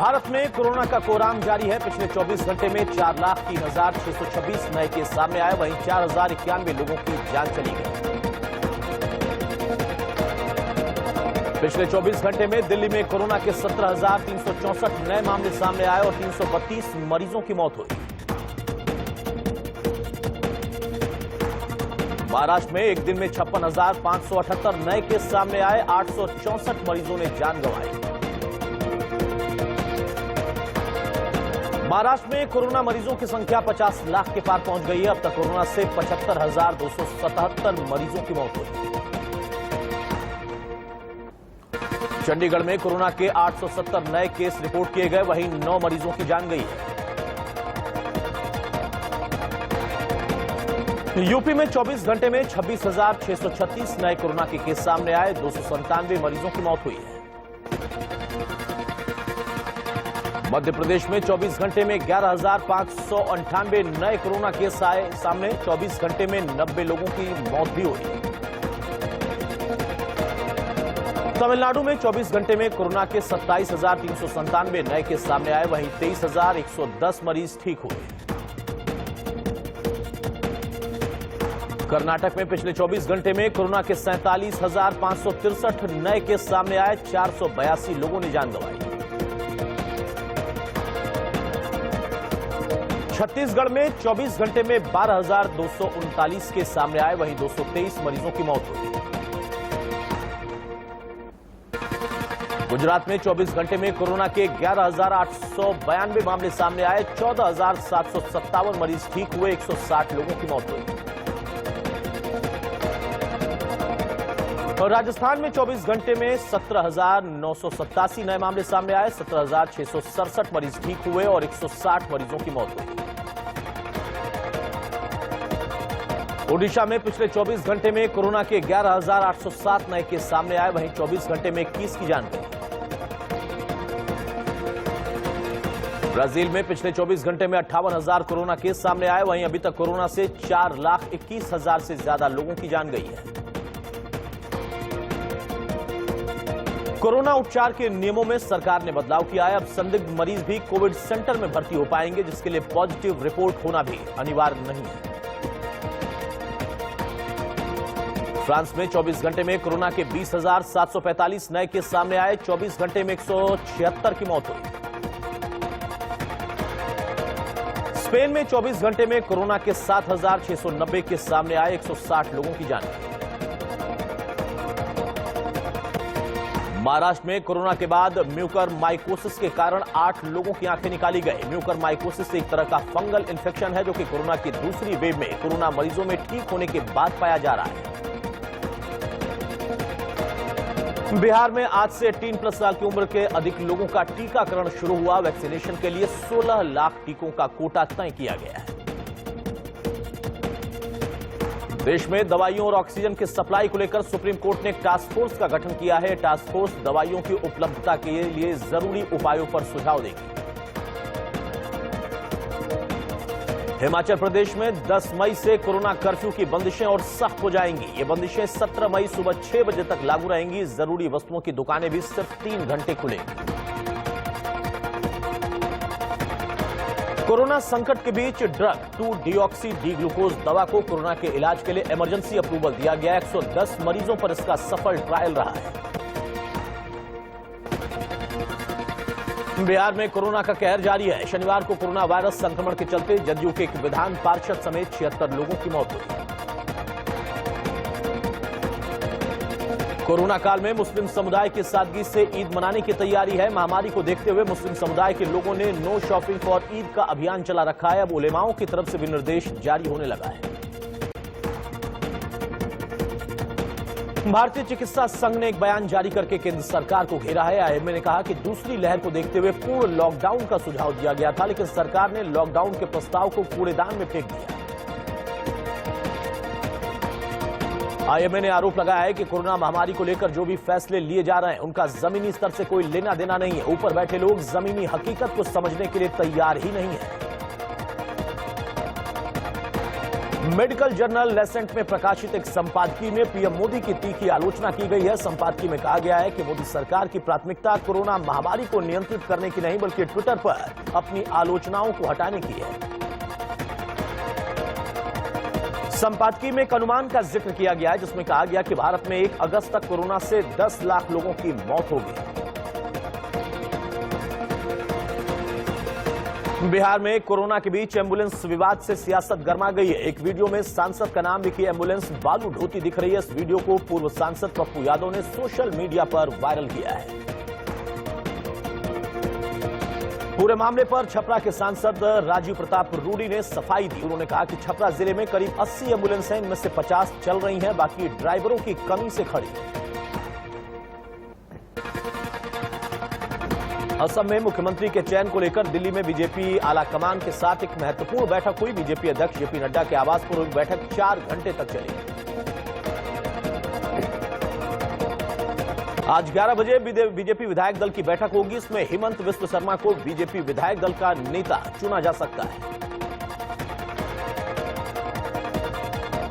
भारत में कोरोना का कोराम जारी है। पिछले 24 घंटे में 4,03,626 नए केस सामने आए, वहीं 4,091 लोगों की जान चली गई। पिछले 24 घंटे में दिल्ली में कोरोना के 17,364 नए मामले सामने आए और 332 मरीजों की मौत हुई। महाराष्ट्र में एक दिन में 56,578 नए केस सामने आए, 864 मरीजों ने जान गंवाई। महाराष्ट्र में कोरोना मरीजों की संख्या 50 लाख के पार पहुंच गई है। अब तक कोरोना से 75,277 मरीजों की मौत हुई। चंडीगढ़ में कोरोना के 870 नए केस रिपोर्ट किए गए, वहीं 9 मरीजों की जान गई है। यूपी में 24 घंटे में 26,636 नए कोरोना के केस सामने आए, 297 मरीजों की मौत हुई है। मध्य प्रदेश में 24 घंटे में 11,598 नए कोरोना केस आए सामने, 24 घंटे में 90 लोगों की मौत भी हुई। तमिलनाडु में 24 घंटे में कोरोना के 27,397 नए केस सामने आए, वहीं 23,110 मरीज ठीक हुए। कर्नाटक में पिछले 24 घंटे में कोरोना के 47,563 नए केस सामने आए, 482 लोगों ने जान गंवाई। छत्तीसगढ़ में 24 घंटे में 12,239 केस सामने आए, वहीं 223 मरीजों की मौत हुई। गुजरात में 24 घंटे में कोरोना के 11,892 मामले सामने आए, 14,757 मरीज ठीक हुए, 160 लोगों की मौत हुई। और राजस्थान में 24 घंटे में 17,987 नए मामले सामने आए, 17,667 मरीज ठीक हुए और 160 मरीजों की मौत हुई। ओडिशा में पिछले 24 घंटे में कोरोना के 11,807 नए केस सामने आए, वहीं 24 घंटे में 21 की जान गई। ब्राजील में पिछले 24 घंटे में 58,000 कोरोना केस सामने आए, वहीं अभी तक कोरोना से 4,21,000 से ज्यादा लोगों की जान गई है। कोरोना उपचार के नियमों में सरकार ने बदलाव किया है। अब संदिग्ध मरीज भी कोविड सेंटर में भर्ती हो पाएंगे, जिसके लिए पॉजिटिव रिपोर्ट होना भी अनिवार्य नहीं है। फ्रांस में 24 घंटे में कोरोना के 20,745 नए केस सामने आए, 24 घंटे में 176 की मौत हुई। स्पेन में 24 घंटे में कोरोना के 7,690 केस सामने आए, 160 लोगों की जान गई। महाराष्ट्र में कोरोना के बाद म्यूकरमाइकोसिस के कारण 8 लोगों की आंखें निकाली गई। म्यूकरमाइकोसिस एक तरह का फंगल इन्फेक्शन है, जो कि कोरोना की दूसरी वेव में कोरोना मरीजों में ठीक होने के बाद पाया जा रहा है। बिहार में आज से 18+ साल की उम्र के अधिक लोगों का टीकाकरण शुरू हुआ। वैक्सीनेशन के लिए 16 लाख टीकों का कोटा तय किया गया है। देश में दवाइयों और ऑक्सीजन की सप्लाई को लेकर सुप्रीम कोर्ट ने एक टास्क फोर्स का गठन किया है। टास्क फोर्स दवाइयों की उपलब्धता के लिए जरूरी उपायों पर सुझाव देगी। हिमाचल प्रदेश में 10 मई से कोरोना कर्फ्यू की बंदिशें और सख्त हो जाएंगी। ये बंदिशें 17 मई सुबह 6 बजे तक लागू रहेंगी। जरूरी वस्तुओं की दुकानें भी सिर्फ 3 घंटे खुलेंगी। कोरोना संकट के बीच ड्रग 2-डिऑक्सी डी ग्लूकोज दवा को कोरोना के इलाज के लिए इमरजेंसी अप्रूवल दिया गया। 110 मरीजों पर इसका सफल ट्रायल रहा है। बिहार में कोरोना का कहर जारी है। शनिवार को कोरोना वायरस संक्रमण के चलते जदयू के एक विधान पार्षद समेत 76 लोगों की मौत हुई। कोरोना काल में मुस्लिम समुदाय की सादगी से ईद मनाने की तैयारी है। महामारी को देखते हुए मुस्लिम समुदाय के लोगों ने नो शॉपिंग फॉर ईद का अभियान चला रखा है। अब उलेमाओं की तरफ से भी निर्देश जारी होने लगा है। भारतीय चिकित्सा संघ ने एक बयान जारी करके केंद्र सरकार को घेरा है। आईएमए ने कहा कि दूसरी लहर को देखते हुए पूर्ण लॉकडाउन का सुझाव दिया गया था, लेकिन सरकार ने लॉकडाउन के प्रस्ताव को कूड़ेदान में फेंक दिया। आईएमए ने आरोप लगाया है कि कोरोना महामारी को लेकर जो भी फैसले लिए जा रहे हैं, उनका जमीनी स्तर से कोई लेना देना नहीं है। ऊपर बैठे लोग जमीनी हकीकत को समझने के लिए तैयार ही नहीं है। मेडिकल जर्नल लेसेंट में प्रकाशित एक संपादकीय में पीएम मोदी की तीखी आलोचना की गई है। संपादकीय में कहा गया है कि मोदी सरकार की प्राथमिकता कोरोना महामारी को नियंत्रित करने की नहीं बल्कि ट्विटर पर अपनी आलोचनाओं को हटाने की है। संपादकीय में एक अनुमान का जिक्र किया गया है जिसमें कहा गया कि भारत में 1 अगस्त तक कोरोना से 10 लाख लोगों की मौत होगी। बिहार में कोरोना के बीच एम्बुलेंस विवाद से सियासत गरमा गई है। एक वीडियो में सांसद का नाम लिखी एम्बुलेंस बालू ढोती दिख रही है। इस वीडियो को पूर्व सांसद पप्पू यादव ने सोशल मीडिया पर वायरल किया है। पूरे मामले पर छपरा के सांसद राजीव प्रताप रूडी ने सफाई दी। उन्होंने कहा कि छपरा जिले में करीब 80 एम्बुलेंस हैं, इनमें से 50 चल रही हैं, बाकी ड्राइवरों की कमी से खड़ी है। असम में मुख्यमंत्री के चयन को लेकर दिल्ली में बीजेपी आलाकमान के साथ एक महत्वपूर्ण बैठक हुई। बीजेपी अध्यक्ष जेपी नड्डा के आवास पर हुई बैठक 4 घंटे तक चली। आज 11 बजे बीजेपी विधायक दल की बैठक होगी। इसमें हेमंत बिस्व शर्मा को बीजेपी विधायक दल का नेता चुना जा सकता है।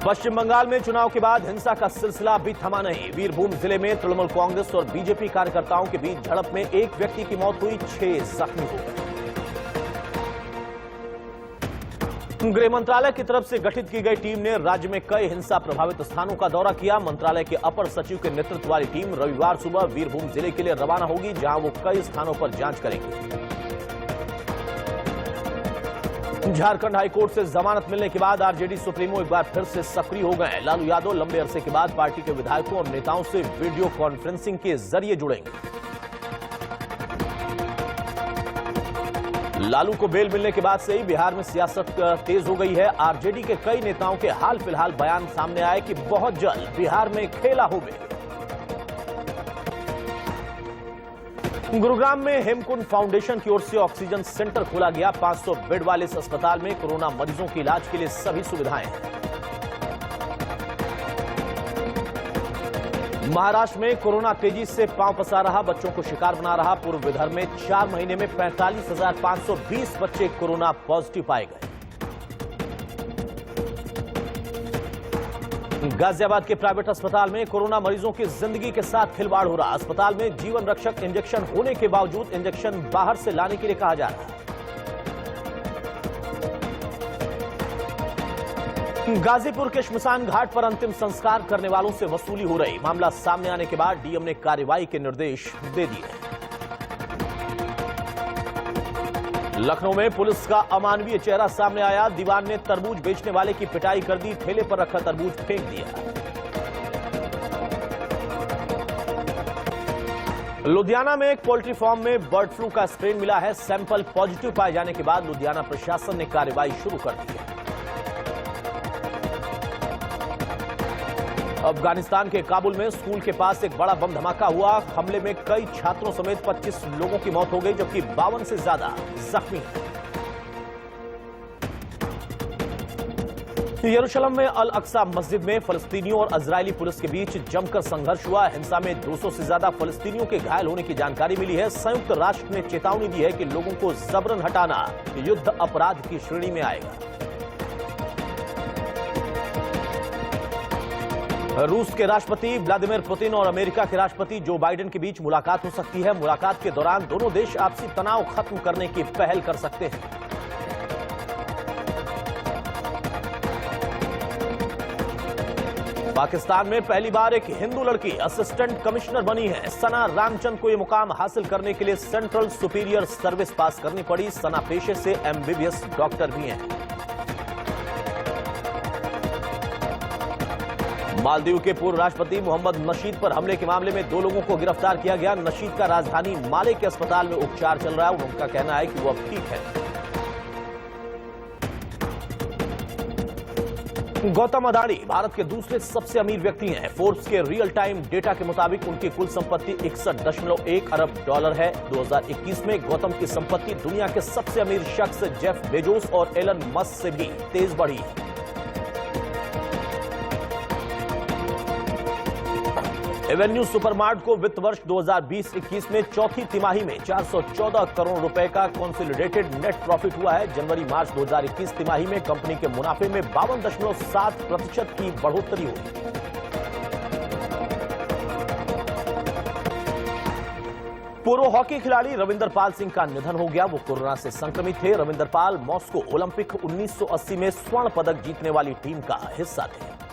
पश्चिम बंगाल में चुनाव के बाद हिंसा का सिलसिला अभी थमा नहीं। वीरभूम जिले में तृणमूल कांग्रेस और बीजेपी कार्यकर्ताओं के बीच झड़प में 1 व्यक्ति की मौत हुई, 6 जख्मी हो गए। गृह मंत्रालय की तरफ से गठित की गई टीम ने राज्य में कई हिंसा प्रभावित स्थानों का दौरा किया। मंत्रालय के अपर सचिव के नेतृत्व वाली टीम रविवार सुबह वीरभूम जिले के लिए रवाना होगी, जहां वो कई स्थानों पर जांच करेंगे। झारखंड हाईकोर्ट से जमानत मिलने के बाद आरजेडी सुप्रीमो एक बार फिर से सक्रिय हो गए। लालू यादव लंबे अरसे के बाद पार्टी के विधायकों और नेताओं से वीडियो कॉन्फ्रेंसिंग के जरिए जुड़ेंगे। लालू को बेल मिलने के बाद से ही बिहार में सियासत तेज हो गई है। आरजेडी के कई नेताओं के हाल फिलहाल बयान सामने आए कि बहुत जल्द बिहार में खेला होगा। गुरुग्राम में हेमकुंड फाउंडेशन की ओर से ऑक्सीजन सेंटर खोला गया। 500 बेड वाले इस अस्पताल में कोरोना मरीजों के इलाज के लिए सभी सुविधाएं हैं। महाराष्ट्र में कोरोना तेजी से पांव पसार रहा, बच्चों को शिकार बना रहा। पूर्व विदर्भ में 4 महीने में 45,520 बच्चे कोरोना पॉजिटिव पाए गए। गाजियाबाद के प्राइवेट अस्पताल में कोरोना मरीजों की जिंदगी के साथ खिलवाड़ हो रहा। अस्पताल में जीवन रक्षक इंजेक्शन होने के बावजूद इंजेक्शन बाहर से लाने के लिए कहा जा रहा है। गाजीपुर के श्मशान घाट पर अंतिम संस्कार करने वालों से वसूली हो रही। मामला सामने आने के बाद डीएम ने कार्रवाई के निर्देश दे दिए। लखनऊ में पुलिस का अमानवीय चेहरा सामने आया। दीवान ने तरबूज बेचने वाले की पिटाई कर दी, ठेले पर रखा तरबूज फेंक दिया। लुधियाना में एक पोल्ट्री फार्म में बर्ड फ्लू का स्ट्रेन मिला है। सैंपल पॉजिटिव पाए जाने के बाद लुधियाना प्रशासन ने कार्रवाई शुरू कर दी है। अफगानिस्तान के काबुल में स्कूल के पास एक बड़ा बम धमाका हुआ। हमले में कई छात्रों समेत 25 लोगों की मौत हो गई, जबकि 52 से ज्यादा जख्मी हैं। यरूशलेम में अल अक्सा मस्जिद में फलस्तीनियों और इजरायली पुलिस के बीच जमकर संघर्ष हुआ। हिंसा में 200 से ज्यादा फलस्तीनियों के घायल होने की जानकारी मिली है। संयुक्त राष्ट्र ने चेतावनी दी है कि लोगों को जबरन हटाना युद्ध अपराध की श्रेणी में आएगा। रूस के राष्ट्रपति व्लादिमीर पुतिन और अमेरिका के राष्ट्रपति जो बाइडेन के बीच मुलाकात हो सकती है। मुलाकात के दौरान दोनों देश आपसी तनाव खत्म करने की पहल कर सकते हैं। पाकिस्तान में पहली बार एक हिंदू लड़की असिस्टेंट कमिश्नर बनी है। सना रामचंद को यह मुकाम हासिल करने के लिए सेंट्रल सुपीरियर सर्विस पास करनी पड़ी। सना पेशे से एमबीबीएस डॉक्टर भी हैं। मालदीव के पूर्व राष्ट्रपति मोहम्मद नशीद पर हमले के मामले में 2 लोगों को गिरफ्तार किया गया। नशीद का राजधानी माले के अस्पताल में उपचार चल रहा है। उनका कहना है कि वो अब ठीक है। गौतम अडानी भारत के दूसरे सबसे अमीर व्यक्ति हैं। फोर्ब्स के रियल टाइम डेटा के मुताबिक उनकी कुल संपत्ति $61.1 अरब है। 2021 में गौतम की संपत्ति दुनिया के सबसे अमीर शख्स जेफ बेजोस और एलन मस्क से भी तेज बढ़ी है। एवेन्यू सुपरमार्ट को वित्त वर्ष 2020-21 में चौथी तिमाही में 414 करोड़ रुपए का कंसोलिडेटेड नेट प्रॉफिट हुआ है। जनवरी-मार्च 2021 तिमाही में कंपनी के मुनाफे में 52.7% की बढ़ोतरी हुई। पूर्व हॉकी खिलाड़ी रविंदर पाल सिंह का निधन हो गया। वो कोरोना से संक्रमित थे। रविंदर पाल मॉस्को ओलंपिक 1980 में स्वर्ण पदक जीतने वाली टीम का हिस्सा थे।